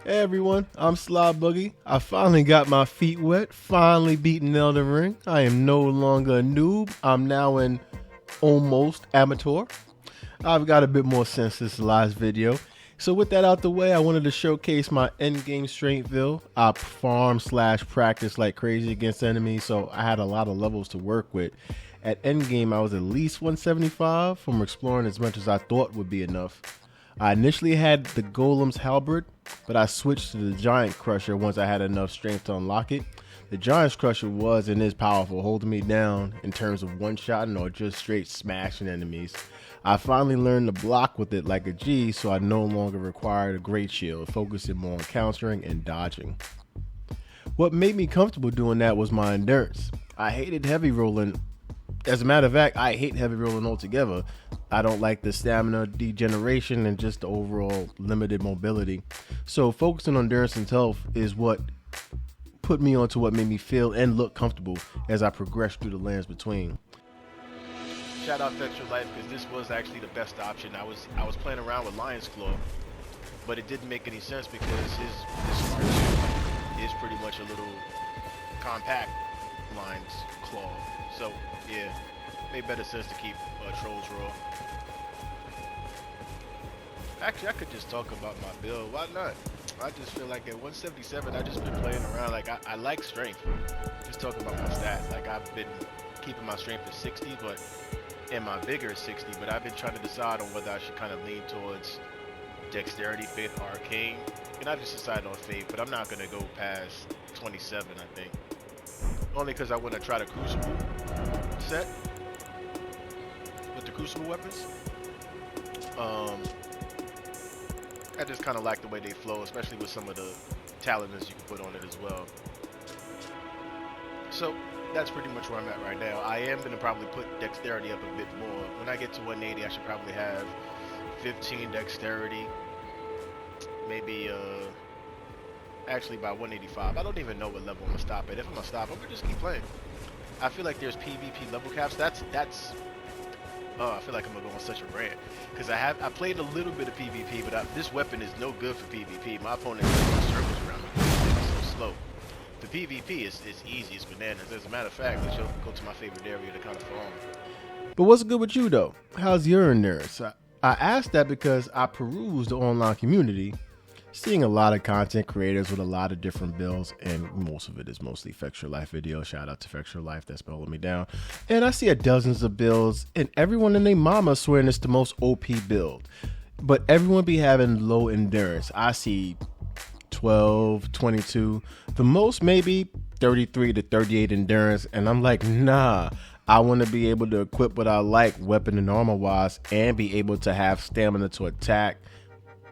Hey everyone, I'm Sly Boogie. I finally got my feet wet, finally beaten Elden Ring. I am no longer a noob. I'm now an almost amateur. I've got a bit more sense this last video. So with that out the way, I wanted to showcase my endgame strength build. I farm / practice like crazy against enemies, so I had a lot of levels to work with. At endgame, I was at least 175 from exploring as much as I thought would be enough. I initially had the Golem's Halberd, but I switched to the Giant Crusher once I had enough strength to unlock it. The Giant Crusher was and is powerful, holding me down in terms of one-shotting or just straight smashing enemies. I finally learned to block with it like a G, so I no longer required a great shield, focusing more on countering and dodging. What made me comfortable doing that was my endurance. I hated heavy rolling. As a matter of fact, I hate heavy rolling altogether. I don't like the stamina degeneration and just the overall limited mobility. So focusing on endurance and health is what put me onto what made me feel and look comfortable as I progressed through the lands between. Shout out to Extra Life, because this was actually the best option. I was playing around with Lion's Claw, but it didn't make any sense because his smart suit is pretty much a little compact Lion's Claw. So yeah, made better sense to keep Trolls Raw. Actually, I could just talk about my build. Why not? I just feel like at 177, I just been playing around. Like I like strength. Just talking about my stats. Like I've been keeping my strength at 60, and my vigor is 60. But I've been trying to decide on whether I should kind of lean towards dexterity, faith, or arcane. And I just decided on faith. But I'm not gonna go past 27. I think only because I want to try the Crucible set with the Crucible weapons. I just kind of like the way they flow, especially with some of the talismans you can put on it as well. So that's pretty much where I'm at right now. I am going to probably put dexterity up a bit more. When I get to 180, I should probably have 15 dexterity. Maybe, actually by 185. I don't even know what level I'm going to stop at. If I'm going to stop, I'm going to just keep playing. I feel like there's PvP level caps. Oh, I feel like I'm gonna go on such a rant because I played a little bit of PvP, but this weapon is no good for PvP. My opponent is in circles around me because it's so slow. The PvP is easy, it's bananas. As a matter of fact, let's go to my favorite area to kind of farm. But what's good with you though? How's your endurance? I asked that because I perused the online community, seeing a lot of content creators with a lot of different builds, and most of it is mostly Fix Your Life videos. Shout out to Fix Your Life, that's been holding me down. And I see dozens of builds, and everyone and their mama swearing it's the most OP build. But everyone be having low endurance. I see 12, 22, the most maybe 33 to 38 endurance, and I'm like, nah. I want to be able to equip what I like, weapon and armor wise, and be able to have stamina to attack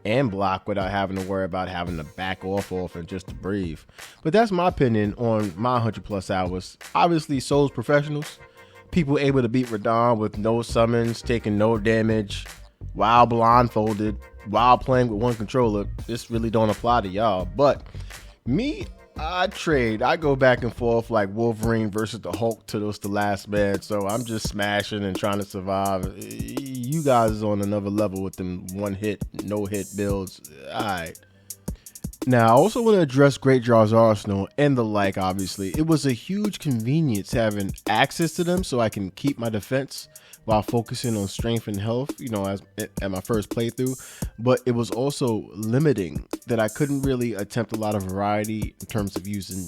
and block without having to worry about having to back off and just to breathe. But that's my opinion on my 100+ hours. Obviously, Souls professionals, people able to beat Radon with no summons, taking no damage, while blindfolded, while playing with one controller. This really don't apply to y'all. But me, I trade. I go back and forth like Wolverine versus the Hulk to the last man. So I'm just smashing and trying to survive. You guys is on another level with them one hit, no hit builds. Alright. Now, I also want to address Greatjar's Arsenal and the like, obviously. It was a huge convenience having access to them so I can keep my defense while focusing on strength and health, as at my first playthrough. But it was also limiting that I couldn't really attempt a lot of variety in terms of using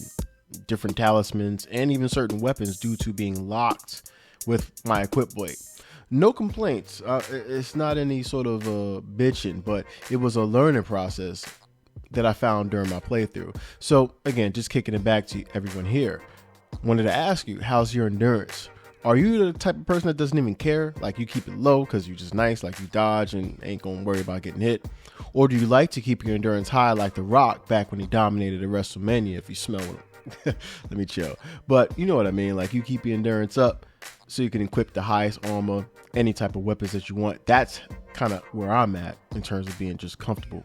different talismans and even certain weapons due to being locked with my equip blade. No complaints. It's not any sort of bitching, but it was a learning process that I found during my playthrough. So again, just kicking it back to everyone here. Wanted to ask you, how's your endurance? Are you the type of person that doesn't even care? Like you keep it low because you're just nice, like you dodge and ain't gonna worry about getting hit? Or do you like to keep your endurance high like The Rock back when he dominated at WrestleMania, if you smell him? Let me chill. But you know what I mean? Like you keep your endurance up so you can equip the highest armor, any type of weapons that you want. That's kind of where I'm at in terms of being just comfortable.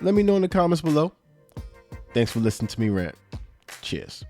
Let me know in the comments below. Thanks for listening to me rant. Cheers.